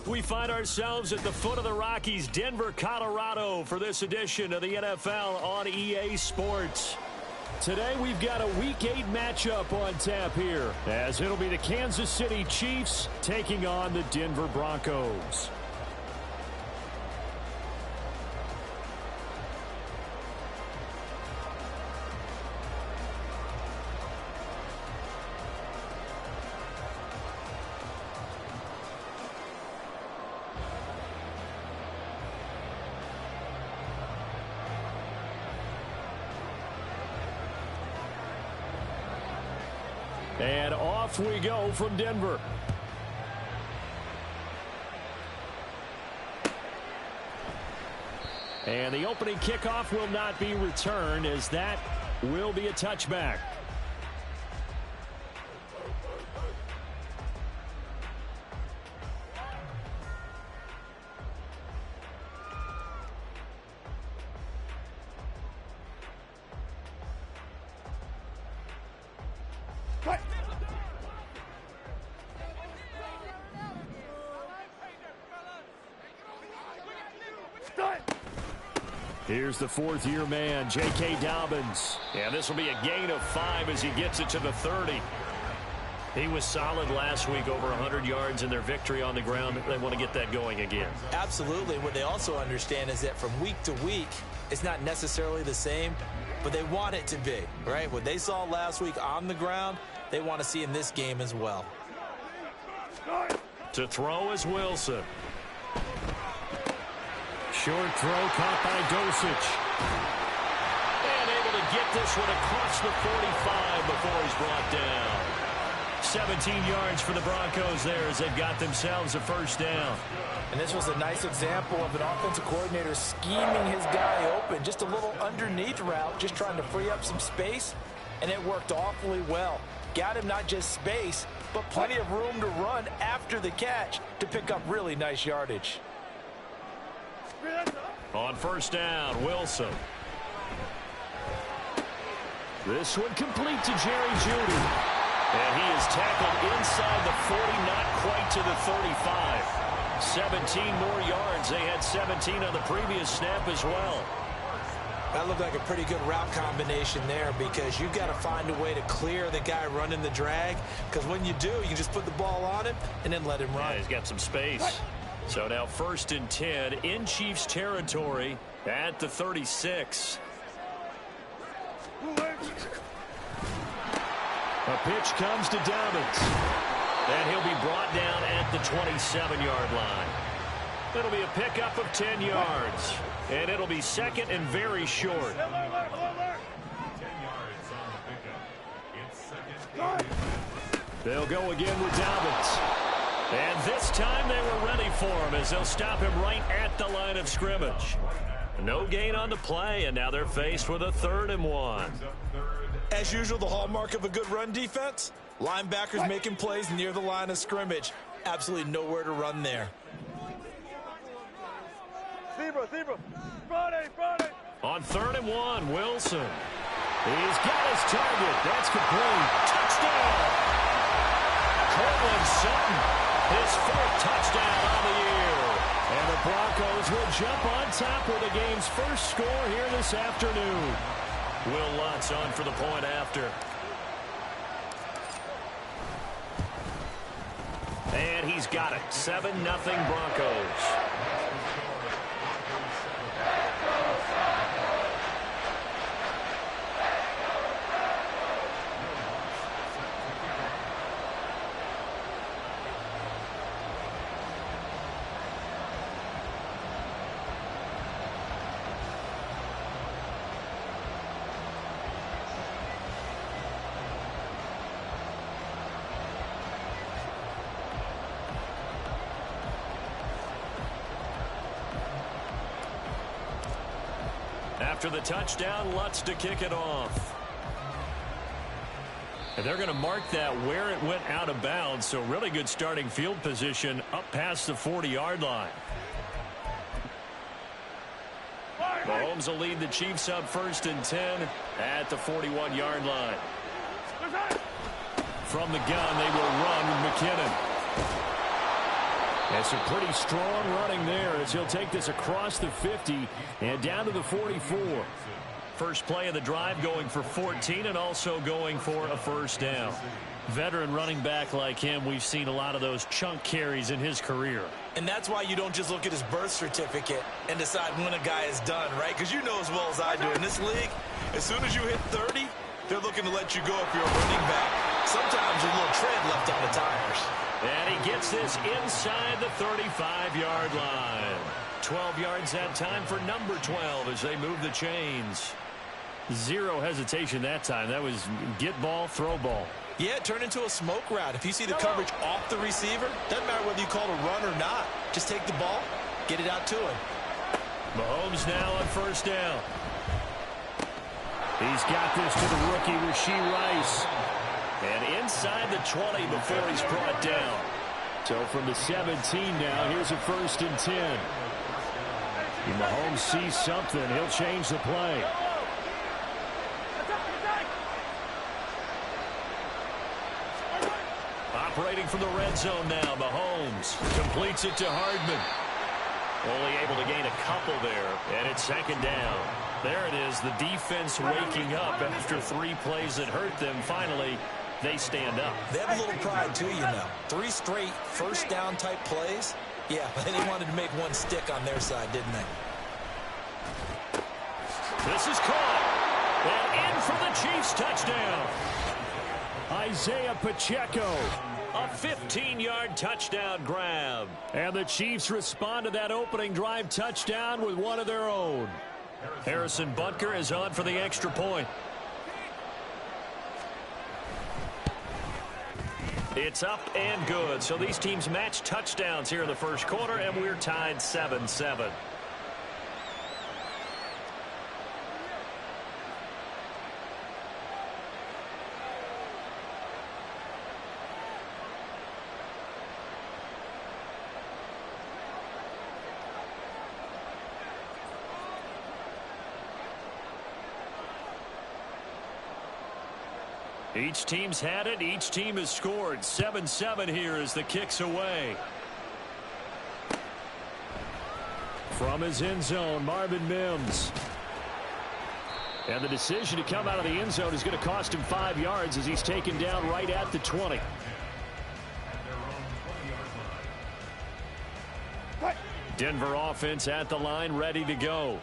We find ourselves at the foot of the Rockies, Denver, Colorado, for this edition of the NFL on EA Sports. Today we've got a Week 8 matchup on tap here, as it'll be the Kansas City Chiefs taking on the Denver Broncos. And off we go from Denver. And the opening kickoff will not be returned, as that will be a touchback. Here's the fourth-year man, J.K. Dobbins. And this will be a gain of 5 as he gets it to the 30. He was solid last week, over 100 yards in their victory on the ground. They want to get that going again. Absolutely. What they also understand is that from week to week, it's not necessarily the same, but they want it to be, right? What they saw last week on the ground, they want to see in this game as well. To throw is Wilson. Short throw caught by Dosich. And able to get this one across the 45 before he's brought down. 17 yards for the Broncos there as they've got themselves a first down. And this was a nice example of an offensive coordinator scheming his guy open. Just a little underneath route, just trying to free up some space, and it worked awfully well. Got him not just space, but plenty of room to run after the catch to pick up really nice yardage. On first down, Wilson. This one complete to Jerry Jeudy. And he is tackled inside the 40, not quite to the 35. 17 more yards. They had 17 on the previous snap as well. That looked like a pretty good route combination there, because you've got to find a way to clear the guy running the drag, because when you do, you can just put the ball on him and then let him run. Yeah, he's got some space. So now 1st and 10 in Chiefs territory at the 36. A pitch comes to Dobbins. And he'll be brought down at the 27-yard line. It'll be a pickup of 10 yards. And it'll be second and very short. They'll go again with Dobbins. And this time they were ready for him, as they'll stop him right at the line of scrimmage. No gain on the play, and now they're faced with a 3rd and 1. As usual, the hallmark of a good run defense, linebackers making plays near the line of scrimmage. Absolutely nowhere to run there. On 3rd and 1, Wilson. He's got his target. That's complete. Touchdown! Cortland Sutton. His 4th touchdown on the year. And the Broncos will jump on top with the game's first score here this afternoon. Will Lutz on for the point after. And he's got it. 7-0 Broncos. After the touchdown, Lutz to kick it off. And they're going to mark that where it went out of bounds, so really good starting field position up past the 40-yard line. Mahomes will lead the Chiefs up 1st and 10 at the 41-yard line. From the gun, they will run with McKinnon. And some pretty strong running there as he'll take this across the 50 and down to the 44. First play of the drive going for 14 and also going for a first down. Veteran running back like him, we've seen a lot of those chunk carries in his career. And that's why you don't just look at his birth certificate and decide when a guy is done, right? Because you know as well as I do, in this league, as soon as you hit 30, they're looking to let you go if you're a running back. Sometimes there's a little tread left on the tires. And he gets this inside the 35-yard line. 12 yards that time for number 12 as they move the chains. Zero hesitation that time. That was get ball, throw ball. Yeah, it turned into a smoke route. If you see the coverage off the receiver, doesn't matter whether you call it a run or not. Just take the ball, get it out to him. Mahomes now on first down. He's got this to the rookie, Rashee Rice. And inside the 20 before he's brought down. So from the 17 now, here's a 1st and 10. If Mahomes sees something, he'll change the play. Operating from the red zone now, Mahomes completes it to Hardman. Only able to gain a couple there, and it's 2nd down. There it is, the defense waking up after 3 plays that hurt them. Finally, they stand up. They have a little pride too, you know. 3 straight first down type plays. Yeah, they wanted to make one stick on their side, didn't they? This is caught. And in for the Chiefs touchdown. Isaiah Pacheco. A 15-yard touchdown grab. And the Chiefs respond to that opening drive touchdown with one of their own. Harrison Butker is on for the extra point. It's up and good. So these teams match touchdowns here in the first quarter, and we're tied 7-7. Each team's had it. Each team has scored. 7-7 here as the kick's away. From his end zone, Marvin Mims. And the decision to come out of the end zone is going to cost him 5 yards as he's taken down right at the 20. Denver offense at the line, ready to go.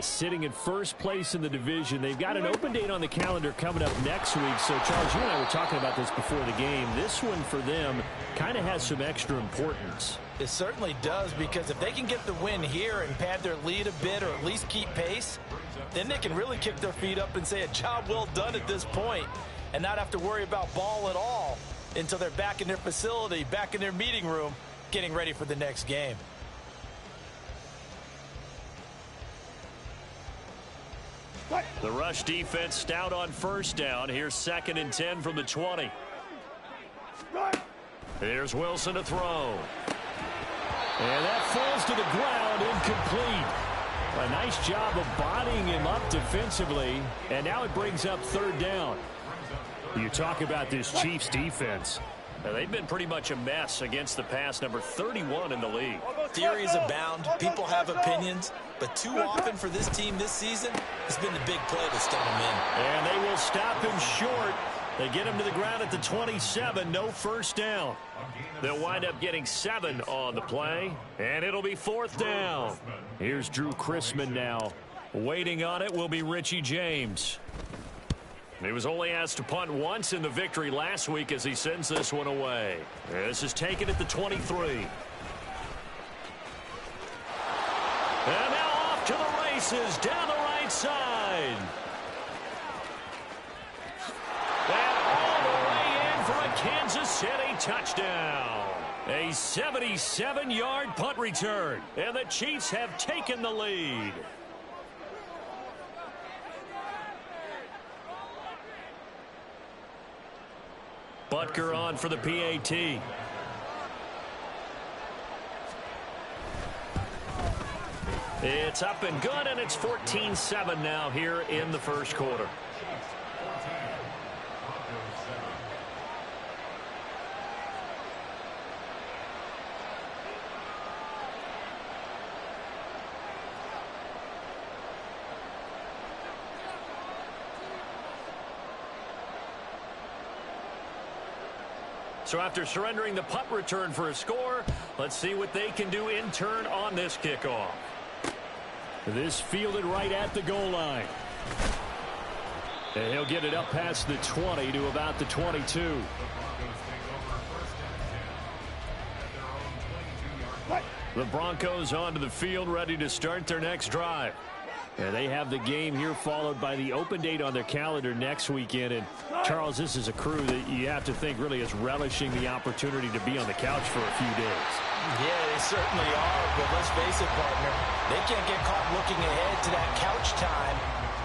Sitting in first place in the division. They've got an open date on the calendar coming up next week. So, Charles, you and I were talking about this before the game. This one for them kind of has some extra importance. It certainly does, because if they can get the win here and pad their lead a bit or at least keep pace, then they can really kick their feet up and say a job well done at this point and not have to worry about ball at all until they're back in their facility, back in their meeting room, getting ready for the next game. The rush defense stout on first down. Here's 2nd and 10 from the 20. Here's Wilson to throw. And that falls to the ground, incomplete. A nice job of bodying him up defensively. And now it brings up 3rd down. You talk about this Chiefs defense. Now, they've been pretty much a mess against the pass, number 31 in the league. Theories abound. People have opinions. But too often for this team this season, it's been the big play that's done them in. And they will stop him short. They get him to the ground at the 27. No first down. They'll wind up getting 7 on the play. And it'll be 4th down. Here's Drew Chrisman now. Waiting on it will be Richie James. He was only asked to punt once in the victory last week as he sends this one away. This is taken at the 23. And now off to the races down the right side. And all the way in for a Kansas City touchdown. A 77-yard punt return. And the Chiefs have taken the lead. Butker on for the PAT. It's up and good, and it's 14-7 now here in the first quarter. So after surrendering the punt return for a score, let's see what they can do in turn on this kickoff. This fielded right at the goal line. And he'll get it up past the 20 to about the 22. The Broncos onto the field, ready to start their next drive. And they have the game here followed by the open date on their calendar next weekend. And, Charles, this is a crew that you have to think really is relishing the opportunity to be on the couch for a few days. Yeah, they certainly are. But let's face it, partner, they can't get caught looking ahead to that couch time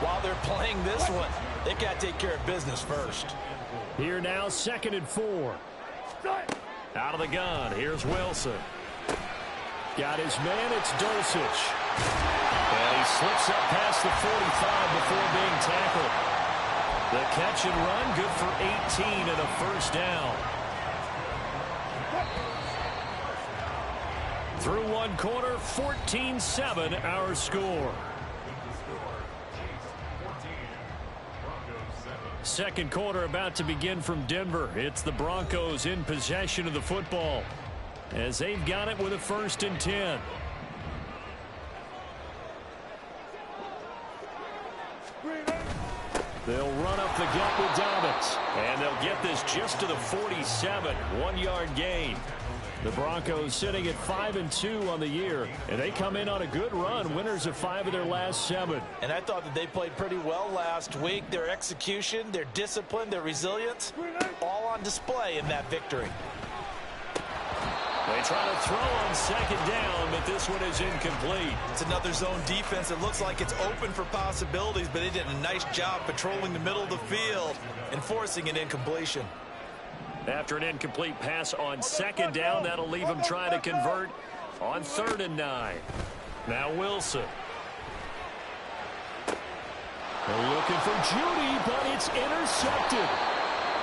while they're playing this one. They've got to take care of business first. Here now, 2nd and 4. Out of the gun, here's Wilson. Got his man, it's Dulcich. And he slips up past the 45 before being tackled. The catch and run, good for 18 and a first down. Through one quarter, 14-7 our score. Second quarter about to begin from Denver. It's the Broncos in possession of the football as they've got it with a 1st and 10. They'll run up the gut with Dobbins. And they'll get this just to the 47. 1-yard gain. The Broncos sitting at 5-2 on the year. And they come in on a good run. Winners of 5 of their last 7. And I thought that they played pretty well last week. Their execution, their discipline, their resilience, all on display in that victory. They try to throw on 2nd down, but this one is incomplete. It's another zone defense. It looks like it's open for possibilities, but they did a nice job patrolling the middle of the field and forcing an incompletion. After an incomplete pass on 2nd down, that'll leave them trying to convert on 3rd and 9. Now Wilson. They're looking for Judy, but it's intercepted.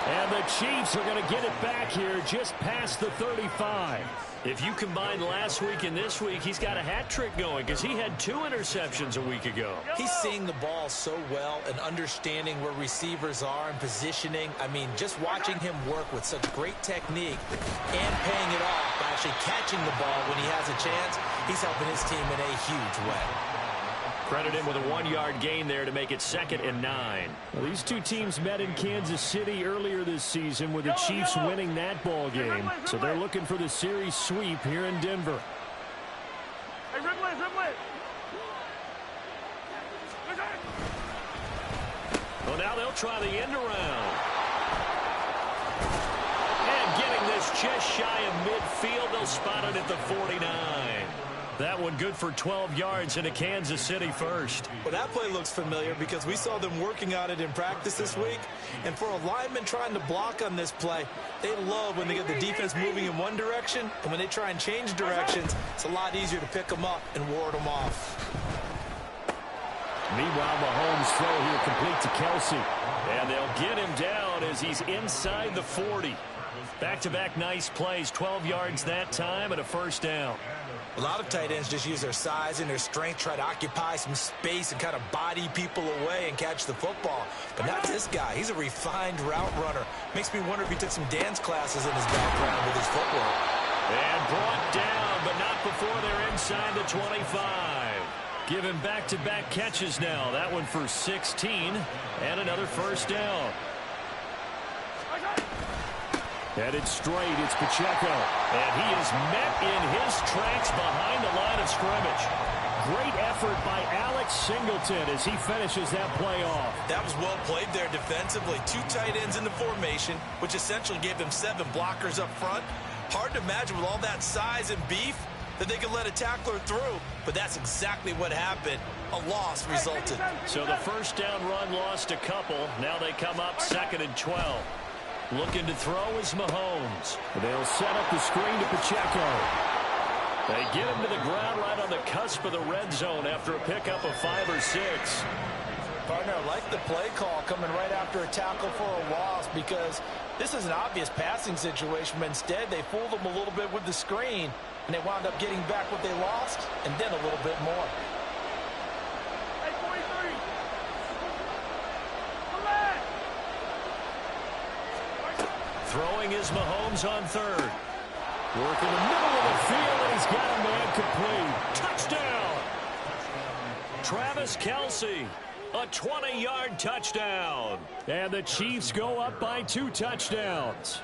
And the Chiefs are going to get it back here just past the 35. If you combine last week and this week, he's got a hat trick going because he had 2 interceptions a week ago. He's seeing the ball so well and understanding where receivers are and positioning. I mean, just watching him work with such great technique and paying it off by actually catching the ball when he has a chance, he's helping his team in a huge way. Credit him with a 1-yard gain there to make it 2nd and 9. Well, these two teams met in Kansas City earlier this season with the Chiefs winning that ball game. So they're looking for the series sweep here in Denver. Well, now they'll try the end around. And getting this just shy of midfield, they'll spot it at the 49. That one good for 12 yards into Kansas City first. Well, that play looks familiar because we saw them working on it in practice this week. And for a lineman trying to block on this play, they love when they get the defense moving in one direction. And when they try and change directions, it's a lot easier to pick them up and ward them off. Meanwhile, Mahomes' throw here complete to Kelsey. And they'll get him down as he's inside the 40. Back-to-back nice plays, 12 yards that time and a first down. A lot of tight ends just use their size and their strength, try to occupy some space and kind of body people away and catch the football. But not this guy. He's a refined route runner. Makes me wonder if he took some dance classes in his background with his footwork. And brought down, but not before they're inside the 25. Give him back-to-back catches now. That one for 16 and another first down. Headed straight, it's Pacheco. And he is met in his tracks behind the line of scrimmage. Great effort by Alex Singleton as he finishes that play off. That was well played there defensively. 2 tight ends in the formation, which essentially gave them 7 blockers up front. Hard to imagine with all that size and beef that they could let a tackler through. But that's exactly what happened. A loss resulted. So the first down run lost a couple. Now they come up 2nd and 12. Looking to throw is Mahomes. They'll set up the screen to Pacheco. They get him to the ground right on the cusp of the red zone after a pickup of 5 or 6. Partner, I like the play call coming right after a tackle for a loss because this is an obvious passing situation, but instead they fooled them a little bit with the screen, and they wound up getting back what they lost and then a little bit more. Throwing is Mahomes on third. Work in the middle of the field, and he's got a man complete. Touchdown! Travis Kelce, a 20-yard touchdown. And the Chiefs go up by 2 touchdowns.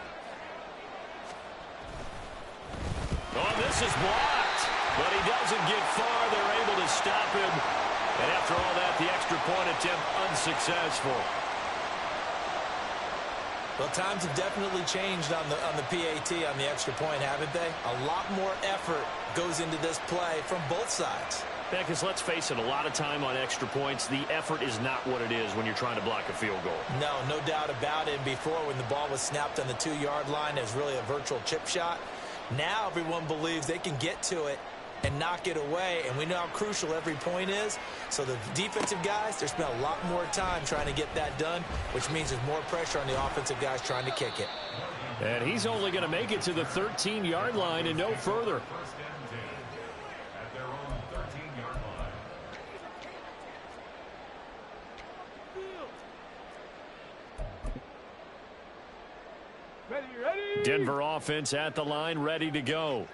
Oh, this is blocked, but he doesn't get far. They're able to stop him. And after all that, the extra point attempt unsuccessful. Well, times have definitely changed on the PAT, on the extra point, haven't they? A lot more effort goes into this play from both sides. Yeah, because let's face it, a lot of time on extra points, the effort is not what it is when you're trying to block a field goal. No doubt about it. Before, when the ball was snapped on the 2-yard line, it was really a virtual chip shot. Now everyone believes they can get to it and knock it away, and we know how crucial every point is. So the defensive guys, they spent a lot more time trying to get that done, which means there's more pressure on the offensive guys trying to kick it. And he's only going to make it to the 13-yard line and no further. Denver offense at the line, ready to go.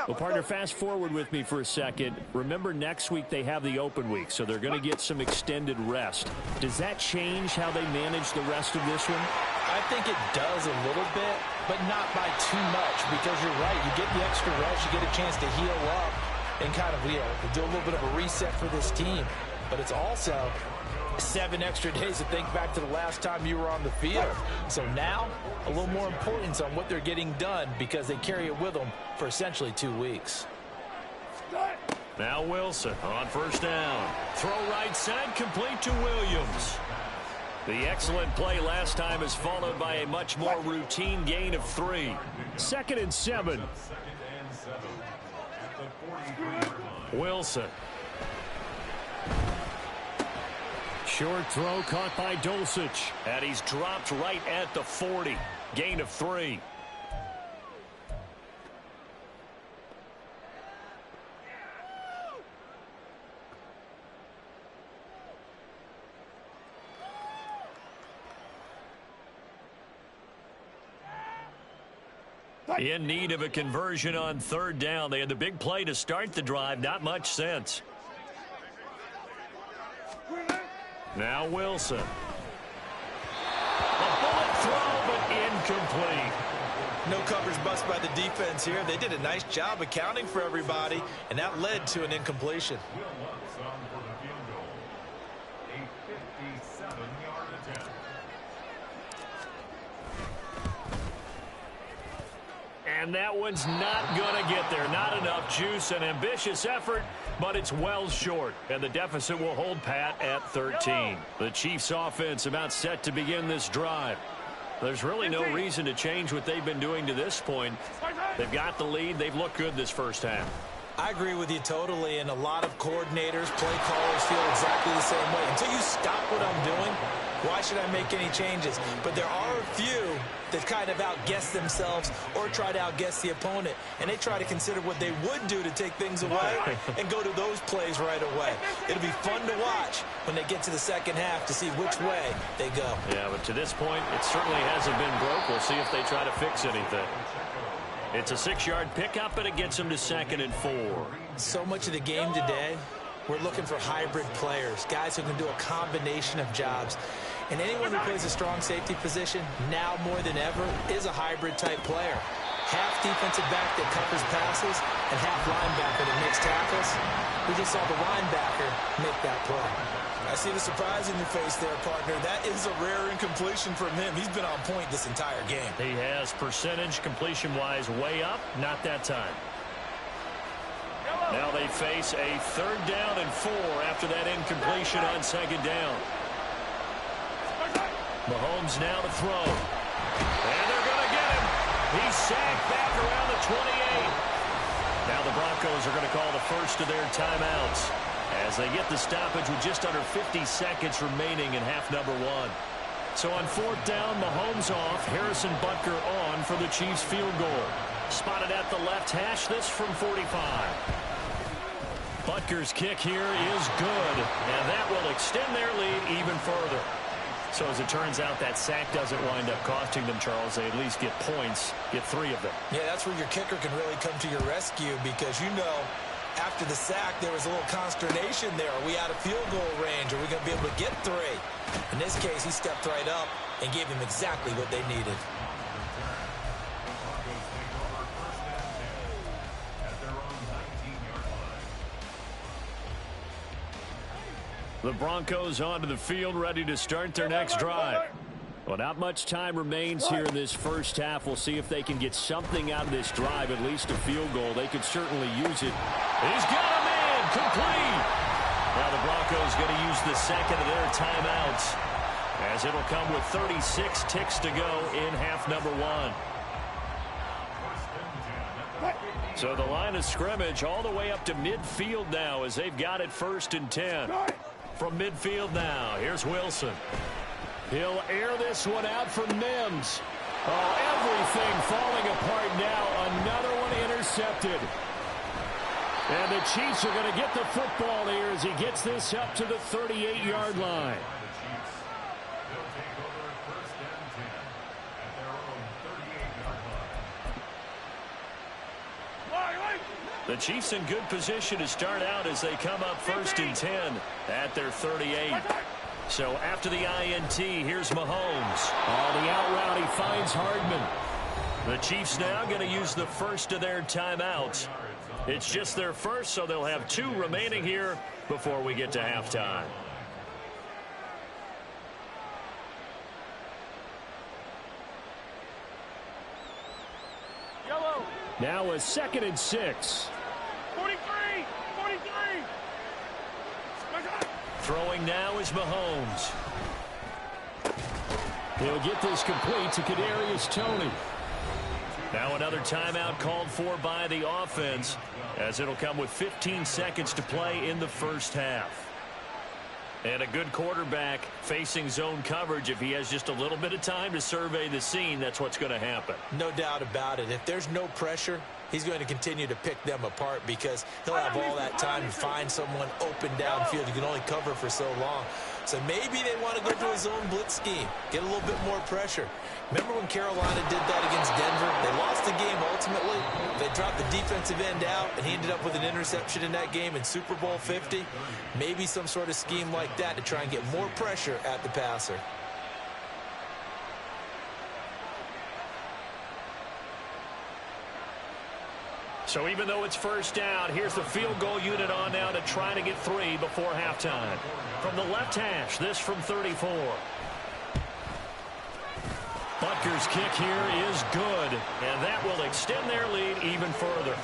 Well, partner, fast forward with me for a second. Remember, next week they have the open week, so they're going to get some extended rest. Does that change how they manage the rest of this one? I think it does a little bit, but not by too much, because you're right. You get the extra rest, you get a chance to heal up and kind of, do a little bit of a reset for this team. But it's also 7 extra days to think back to the last time you were on the field. So now, a little more importance on what they're getting done, because they carry it with them for essentially 2 weeks. Now Wilson on first down. Throw right side, complete to Williams. The excellent play last time is followed by a much more routine gain of 3. 2nd and 7. Wilson. Short throw caught by Dulcich. And he's dropped right at the 40. Gain of 3. In need of a conversion on 3rd down. They had the big play to start the drive. Not much sense. Now Wilson. A bullet throw, but incomplete. No coverage bust by the defense here. They did a nice job accounting for everybody, and that led to an incompletion. And that one's not going to get there. Not enough juice. An ambitious effort, but it's well short. And the deficit will hold pat at 13. The Chiefs offense about set to begin this drive. There's really no reason to change what they've been doing to this point. They've got the lead. They've looked good this first half. I agree with you totally, and a lot of coordinators, play callers feel exactly the same way. Until you stop what I'm doing, why should I make any changes? But there are a few that kind of outguess themselves or try to outguess the opponent, and they try to consider what they would do to take things away and go to those plays right away. It'll be fun to watch when they get to the second half to see which way they go. Yeah, but to this point, it certainly hasn't been broke. We'll see if they try to fix anything. It's a 6-yard pickup, and it gets them to 2nd and 4. So much of the game today, we're looking for hybrid players, guys who can do a combination of jobs. And anyone who plays a strong safety position, now more than ever, is a hybrid-type player. Half defensive back that covers passes and half linebacker that makes tackles. We just saw the linebacker make that play. I see the surprise in your face there, partner. That is a rare incompletion from him. He's been on point this entire game. He has percentage completion-wise way up. Not that time. Now they face a 3rd down and 4 after that incompletion on 2nd down. Mahomes now to throw. And they're going to get him. He's sacked back around the 28. Now the Broncos are going to call the first of their timeouts as they get the stoppage with just under 50 seconds remaining in half number 1. So on 4th down, Mahomes off, Harrison Butker on for the Chiefs field goal. Spotted at the left hash, this from 45. Butker's kick here is good, and that will extend their lead even further. So as it turns out, that sack doesn't wind up costing them, Charles. They at least get points, get 3 of them. Yeah, that's where your kicker can really come to your rescue because, after the sack, there was a little consternation there. Are we out of field goal range? Are we going to be able to get 3? In this case, he stepped right up and gave them exactly what they needed. The Broncos onto the field, ready to start their next drive. Well, not much time remains here in this first half. We'll see if they can get something out of this drive, at least a field goal. They could certainly use it. He's got him in, complete. Now the Broncos going to use the second of their timeouts, as it'll come with 36 ticks to go in half number 1. So the line of scrimmage all the way up to midfield now as they've got it 1st and 10. From midfield now, here's Wilson. He'll air this one out for Mims. Oh, everything falling apart now. Another one intercepted. And the Chiefs are going to get the football here as he gets this up to the 38-yard line. The Chiefs in good position to start out as they come up 1st and 10 at their 38. So after the INT, here's Mahomes. Oh, the out route, he finds Hardman. The Chiefs now going to use the first of their timeouts. It's just their first, so they'll have 2 remaining here before we get to halftime. Yellow. Now a 2nd and 6. 43. Throwing now is Mahomes. He'll get this complete to Kadarius Toney. Now another timeout called for by the offense, as it'll come with 15 seconds to play in the first half. And a good quarterback facing zone coverage, if he has just a little bit of time to survey the scene, that's what's going to happen. No doubt about it. If there's no pressure, he's going to continue to pick them apart because he'll have all that time to find someone open downfield. You can only cover for so long. So maybe they want to go to a zone blitz scheme, get a little bit more pressure. Remember when Carolina did that against Denver? They lost the game ultimately. They dropped the defensive end out, and he ended up with an interception in that game in Super Bowl 50. Maybe some sort of scheme like that to try and get more pressure at the passer. So even though it's 1st down, here's the field goal unit on now to try to get 3 before halftime. From the left hash, this from 34. Butker's kick here is good, and that will extend their lead even further.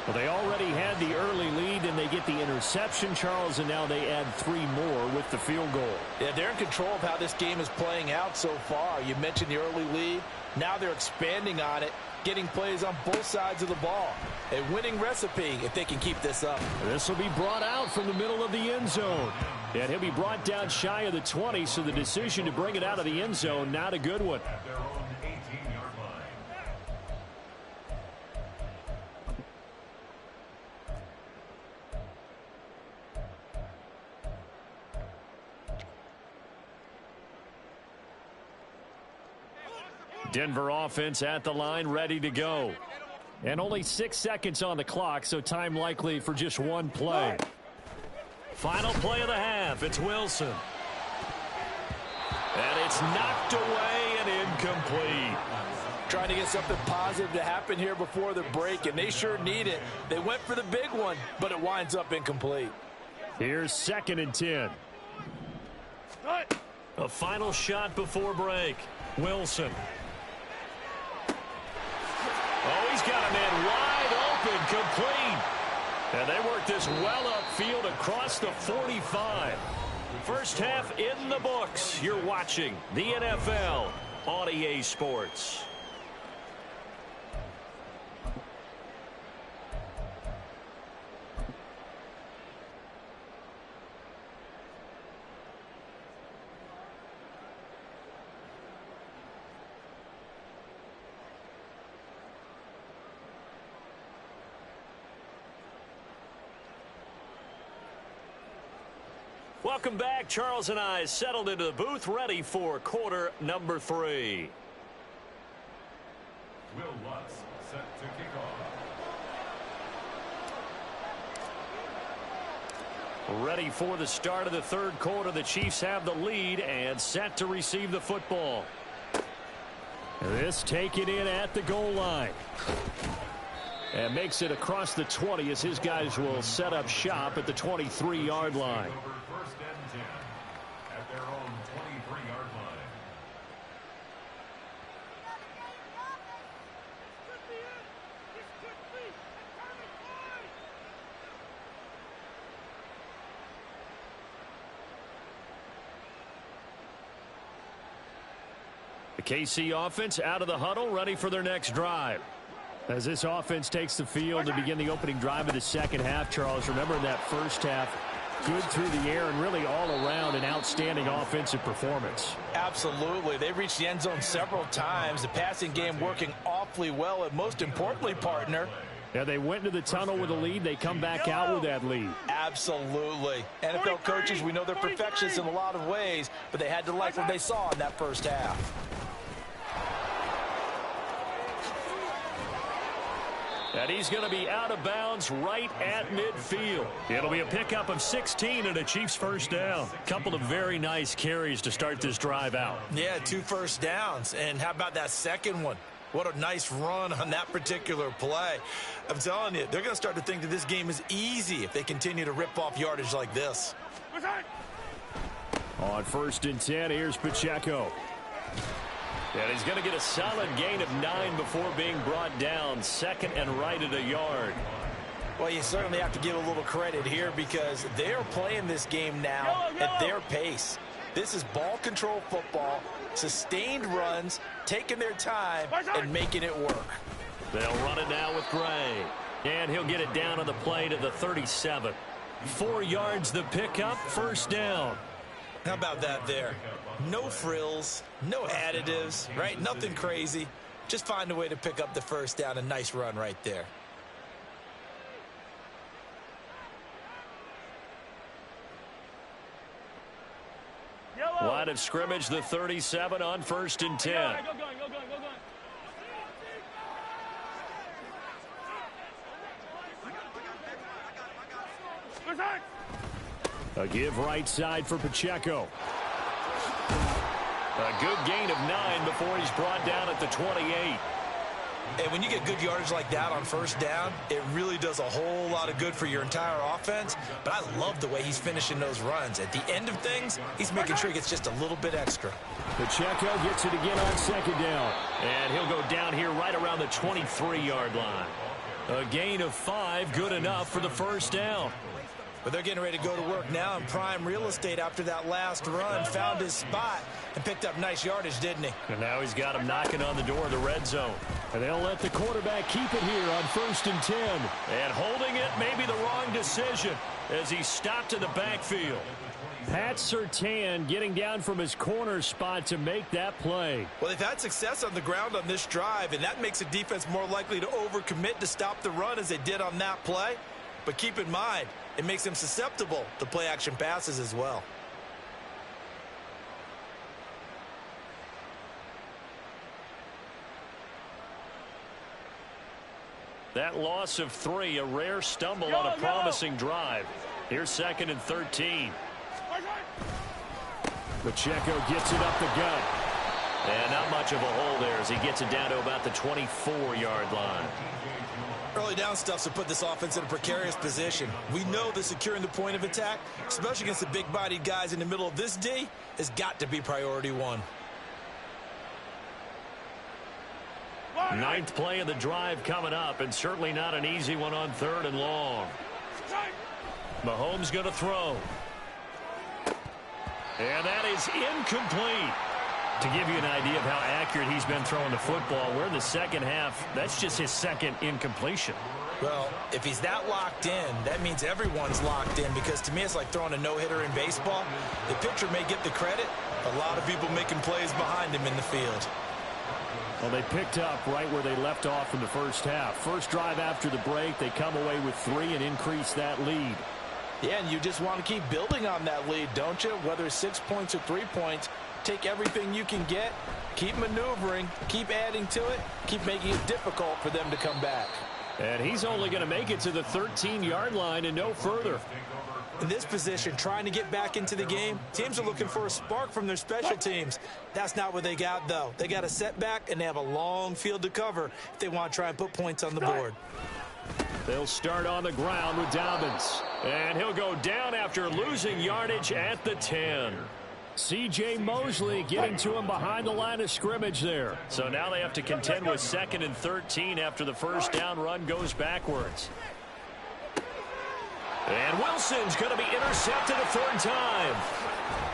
Well, they already had the early lead, and they get the interception, Charles, and now they add 3 more with the field goal. Yeah, they're in control of how this game is playing out so far. You mentioned the early lead. Now they're expanding on it, getting plays on both sides of the ball. A winning recipe if they can keep this up. This will be brought out from the middle of the end zone. And he'll be brought down shy of the 20, so the decision to bring it out of the end zone, not a good one. Denver offense at the line, ready to go. And only 6 seconds on the clock, so time likely for just one play. Final play of the half, it's Wilson. And it's knocked away and incomplete. Trying to get something positive to happen here before the break, and they sure need it. They went for the big one, but it winds up incomplete. Here's 2nd and 10. A final shot before break. Wilson. Oh, he's got a man wide open, complete. And they work this well upfield across the 45. First half in the books. You're watching the NFL on EA Sports. Welcome back. Charles and I settled into the booth, ready for quarter number 3. Will Lutz set to kick off. Ready for the start of the third quarter. The Chiefs have the lead and set to receive the football. This taken in at the goal line. And makes it across the 20 as his guys will set up shop at the 23-yard line. First and 10 at their own 23-yard line. The KC offense out of the huddle, ready for their next drive. As this offense takes the field to begin the opening drive of the second half, Charles, remember in that first half, good through the air and really all around an outstanding offensive performance. Absolutely. They reached the end zone several times. The passing game working awfully well, and most importantly, partner, yeah, they went into the tunnel with a lead. They come back out with that lead. Absolutely. NFL coaches, we know they're perfectionists in a lot of ways, but they had to like what they saw in that first half. And he's going to be out of bounds right at midfield. It'll be a pickup of 16 and a Chiefs first down. Couple of very nice carries to start this drive out. Yeah, 2 first downs. And how about that second one? What a nice run on that particular play. I'm telling you, they're going to start to think that this game is easy if they continue to rip off yardage like this. On first and 10, here's Pacheco. And he's going to get a solid gain of 9 before being brought down. Second and right at a yard. Well, you certainly have to give a little credit here because they're playing this game now at their pace. This is ball control football, sustained runs, taking their time, and making it work. They'll run it now with Gray. And he'll get it down on the play to the 37. 4 yards the pickup, first down. How about that there? No frills, no additives, right? Nothing crazy. Just find a way to pick up the first down. A nice run right there. Line of scrimmage, the 37 on first and 10. A give right side for Pacheco. A good gain of 9 before he's brought down at the 28. And when you get good yardage like that on first down, it really does a whole lot of good for your entire offense. But I love the way he's finishing those runs. At the end of things, he's making sure he gets just a little bit extra. Pacheco gets it again on second down. And he'll go down here right around the 23-yard line. A gain of 5, good enough for the first down. But they're getting ready to go to work now in prime real estate after that last run. Found his spot and picked up nice yardage, didn't he? And now he's got him knocking on the door of the red zone. And they'll let the quarterback keep it here on first and 10. And holding it may be the wrong decision as he stopped in the backfield. Pat Surtain getting down from his corner spot to make that play. Well, they've had success on the ground on this drive, and that makes the defense more likely to overcommit to stop the run as they did on that play. But keep in mind, it makes them susceptible to play-action passes as well. That loss of 3, a rare stumble on a promising drive. Here's second and 13. Pacheco gets it up the gut. And not much of a hole there as he gets it down to about the 24-yard line. Early down stuffs have put this offense in a precarious position. We know that securing the point of attack, especially against the big-bodied guys in the middle of this D, has got to be priority 1. Ninth play of the drive coming up, and certainly not an easy one on third and long. Mahomes going to throw. And that is incomplete. To give you an idea of how accurate he's been throwing the football, we're in the second half. That's just his second incompletion. Well, if he's that locked in, that means everyone's locked in, because to me it's like throwing a no-hitter in baseball. The pitcher may get the credit, a lot of people making plays behind him in the field. Well, they picked up right where they left off in the first half. First drive after the break, they come away with 3 and increase that lead. Yeah, and you just want to keep building on that lead, don't you? Whether it's 6 points or 3 points, take everything you can get, keep maneuvering, keep adding to it, keep making it difficult for them to come back. And he's only going to make it to the 13-yard line and no further. In this position, trying to get back into the game, teams are looking for a spark from their special teams. That's not what they got, though. They got a setback, and they have a long field to cover if they want to try and put points on the board. They'll start on the ground with Dobbins. And he'll go down after losing yardage at the 10. C.J. Mosley getting to him behind the line of scrimmage there. So now they have to contend with 2nd and 13 after the first down run goes backwards. And Wilson's going to be intercepted a 3rd time.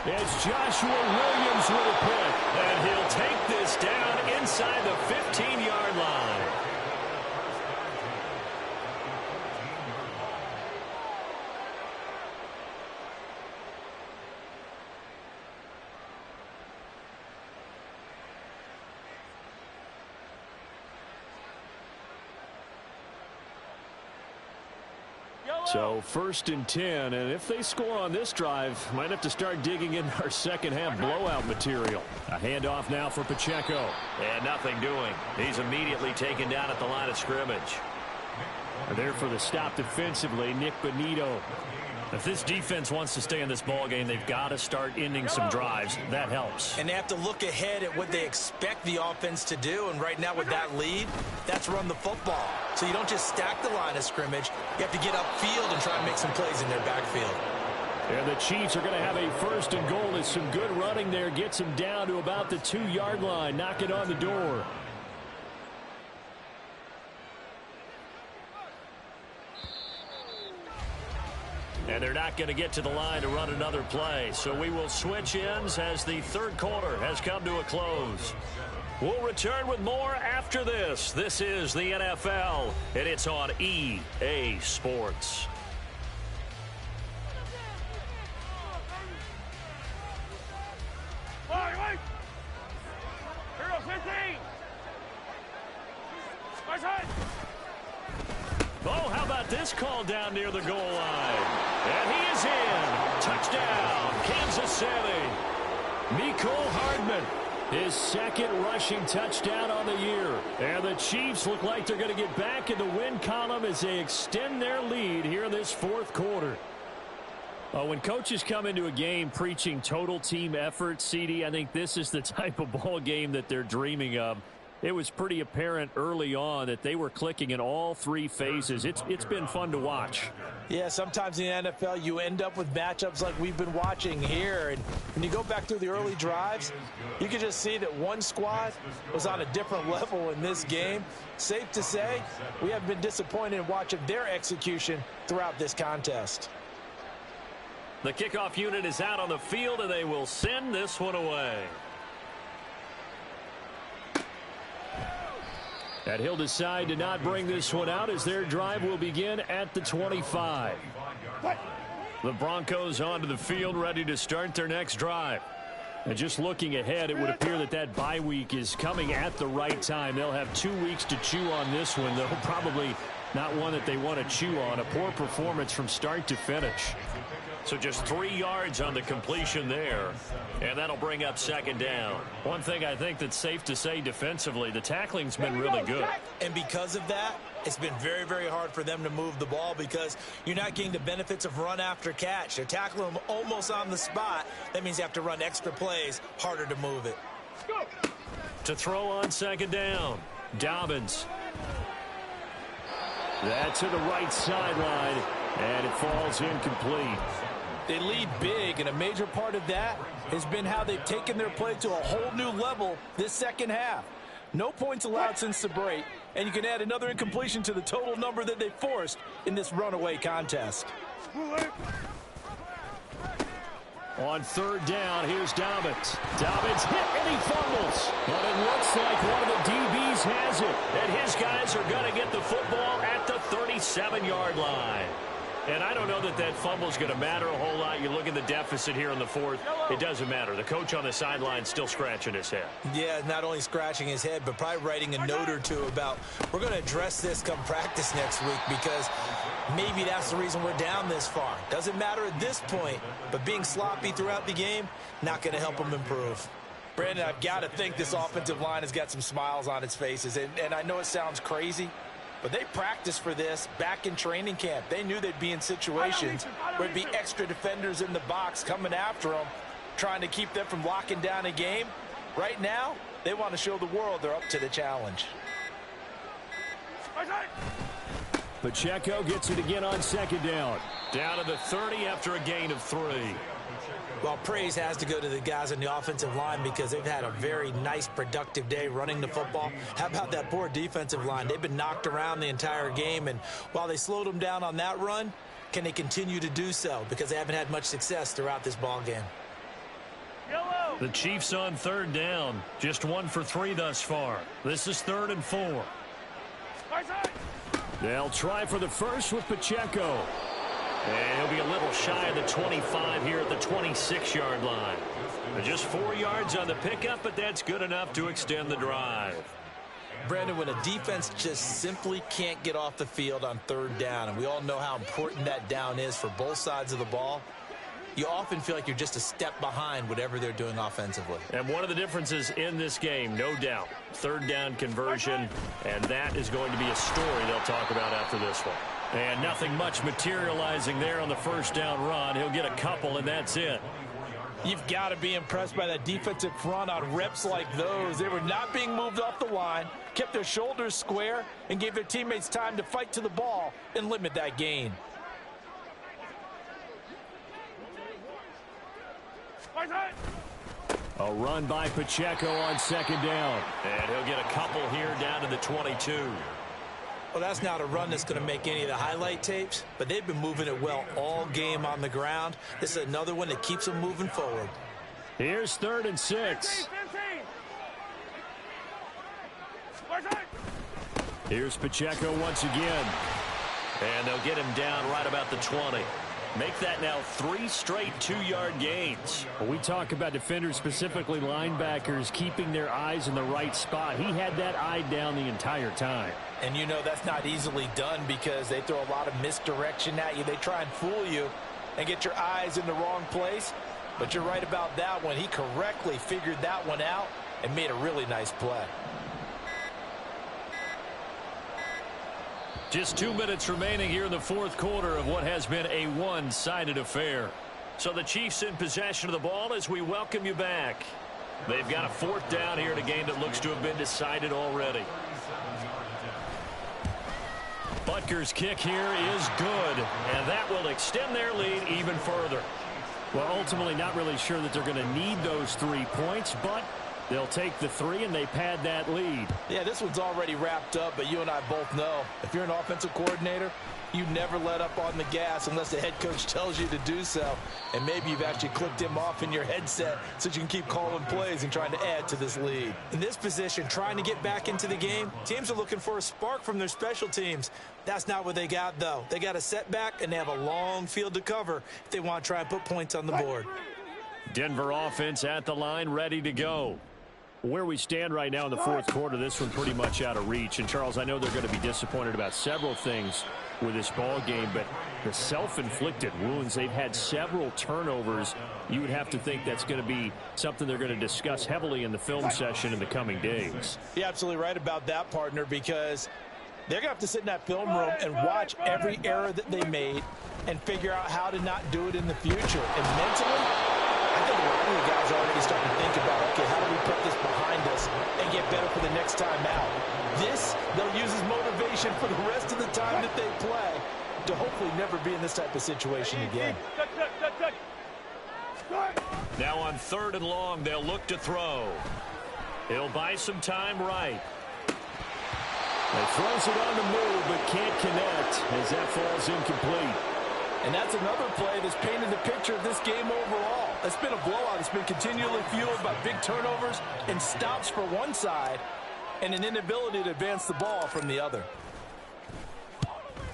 It's Joshua Williams with a pick. And he'll take this down inside the 15-yard line. So 1st and 10, and if they score on this drive, might have to start digging in our second half blowout material. A handoff now for Pacheco. And nothing doing. He's immediately taken down at the line of scrimmage. There for the stop defensively, Nick Bonito. If this defense wants to stay in this ballgame, they've got to start ending some drives. That helps. And they have to look ahead at what they expect the offense to do. And right now with that lead, that's run the football. So you don't just stack the line of scrimmage. You have to get upfield and try and make some plays in their backfield. And the Chiefs are going to have a 1st and goal. As some good running there gets them down to about the 2-yard line. Knock it on the door. And they're not going to get to the line to run another play. So we will switch ends as the 3rd quarter has come to a close. We'll return with more after this. This is the NFL, and it's on EA Sports. Oh, how about this call down near the goal line? And he is in. Touchdown, Kansas City. Mecole Hardman, his 2nd rushing touchdown on the year. And the Chiefs look like they're going to get back in the win column as they extend their lead here in this 4th quarter. When coaches come into a game preaching total team effort, CD, I think this is the type of ball game that they're dreaming of. It was pretty apparent early on that they were clicking in all 3 phases. It's been fun to watch. Yeah, sometimes in the NFL you end up with matchups like we've been watching here. And when you go back through the early drives, you can just see that one squad was on a different level in this game. Safe to say, we have been disappointed in watching their execution throughout this contest. The kickoff unit is out on the field, and they will send this one away. And he'll decide to not bring this one out as their drive will begin at the 25. The Broncos onto the field, ready to start their next drive. And just looking ahead, it would appear that bye week is coming at the right time. They'll have 2 weeks to chew on this one, though probably not one that they want to chew on. A poor performance from start to finish. So just 3 yards on the completion there. And that'll bring up 2nd down. One thing I think that's safe to say defensively, the tackling's been really good. And because of that, it's been very, very hard for them to move the ball because you're not getting the benefits of run after catch. They're tackling them almost on the spot. That means you have to run extra plays, harder to move it. To throw on 2nd down, Dobbins. That's to the right sideline, and it falls incomplete. They lead big, and a major part of that has been how they've taken their play to a whole new level this 2nd half. No points allowed since the break, and you can add another incompletion to the total number that they forced in this runaway contest. On 3rd down, here's Dobbins. Dobbins hit, and he fumbles. But it looks like one of the DBs has it, and his guys are going to get the football at the 37-yard line. And I don't know that that fumble is going to matter a whole lot. You look at the deficit here in the fourth. It doesn't matter. The coach on the sideline still scratching his head. Yeah, not only scratching his head, but probably writing a note or two about we're going to address this come practice next week because maybe that's the reason we're down this far. Doesn't matter at this point, but being sloppy throughout the game, not going to help them improve. Brandon, I've got to think this offensive line has got some smiles on its faces. And I know it sounds crazy, but they practiced for this back in training camp. They knew they'd be in situations where there'd be extra defenders in the box coming after them, trying to keep them from locking down a game. Right now, they want to show the world they're up to the challenge. Pacheco gets it again on second down. Down to the 30 after a gain of 3. Well, praise has to go to the guys on the offensive line because they've had a very nice, productive day running the football. How about that poor defensive line? They've been knocked around the entire game, and while they slowed them down on that run, can they continue to do so? Because they haven't had much success throughout this ball game. The Chiefs on third down. Just 1 for 3 thus far. This is 3rd and 4. They'll try for the first with Pacheco. And he'll be a little shy of the 25 here at the 26-yard line. Just 4 yards on the pickup, but that's good enough to extend the drive. Brandon, when a defense just simply can't get off the field on third down, and we all know how important that down is for both sides of the ball, you often feel like you're just a step behind whatever they're doing offensively. And one of the differences in this game, no doubt, third down conversion, and that is going to be a story they'll talk about after this one. And nothing much materializing there on the first down run. He'll get a couple, and that's it. You've got to be impressed by that defensive front on reps like those. They were not being moved off the line, kept their shoulders square, and gave their teammates time to fight to the ball and limit that gain. A run by Pacheco on second down. And he'll get a couple here down to the 22. Well, that's not a run that's going to make any of the highlight tapes, but they've been moving it well all game on the ground. This is another one that keeps them moving forward. Here's 3rd and 6. Here's Pacheco once again. And they'll get him down right about the 20. Make that now 3 straight 2-yard gains. When we talk about defenders, specifically linebackers, keeping their eyes in the right spot, he had that eye down the entire time. And you know that's not easily done because they throw a lot of misdirection at you. They try and fool you and get your eyes in the wrong place. But you're right about that one. He correctly figured that one out and made a really nice play. Just 2 minutes remaining here in the fourth quarter of what has been a one-sided affair. So the Chiefs in possession of the ball as we welcome you back. They've got a 4th down here in a game that looks to have been decided already. Butker's kick here is good, and that will extend their lead even further. Well, ultimately not really sure that they're going to need those 3 points, but they'll take the 3 and they pad that lead. Yeah, this one's already wrapped up, but you and I both know if you're an offensive coordinator, you never let up on the gas unless the head coach tells you to do so. And maybe you've actually clicked him off in your headset so you can keep calling plays and trying to add to this lead. In this position, trying to get back into the game, teams are looking for a spark from their special teams. That's not what they got, though. They got a setback, and they have a long field to cover if they want to try and put points on the board. Denver offense at the line, ready to go. Where we stand right now in the fourth quarter, this one pretty much out of reach. And, Charles, I know they're going to be disappointed about several things with this ball game, but the self-inflicted wounds, they've had several turnovers. You would have to think that's going to be something they're going to discuss heavily in the film session in the coming days. You're absolutely right about that, partner, because they're going to have to sit in that film room and watch every error that they made and figure out how to not do it in the future. And mentally, I think a lot of the guys are already starting to think about, okay, how do we put this behind us and get better for the next time out? This, they'll use as motivation for the rest of the time that they play to hopefully never be in this type of situation again. Now on 3rd and long, they'll look to throw. He'll buy some time right. He throws it on the move, but can't connect as that falls incomplete. And that's another play that's painted the picture of this game overall. It's been a blowout. It's been continually fueled by big turnovers and stops for one side and an inability to advance the ball from the other.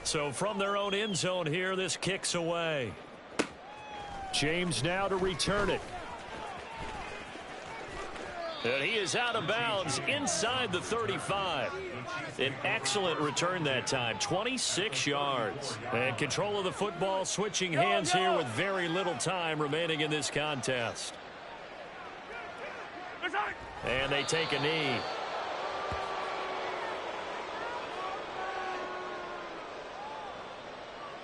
So from their own end zone here, this kicks away. James now to return it. And he is out of bounds inside the 35. An excellent return that time, 26 yards. And control of the football switching hands here with very little time remaining in this contest. And they take a knee.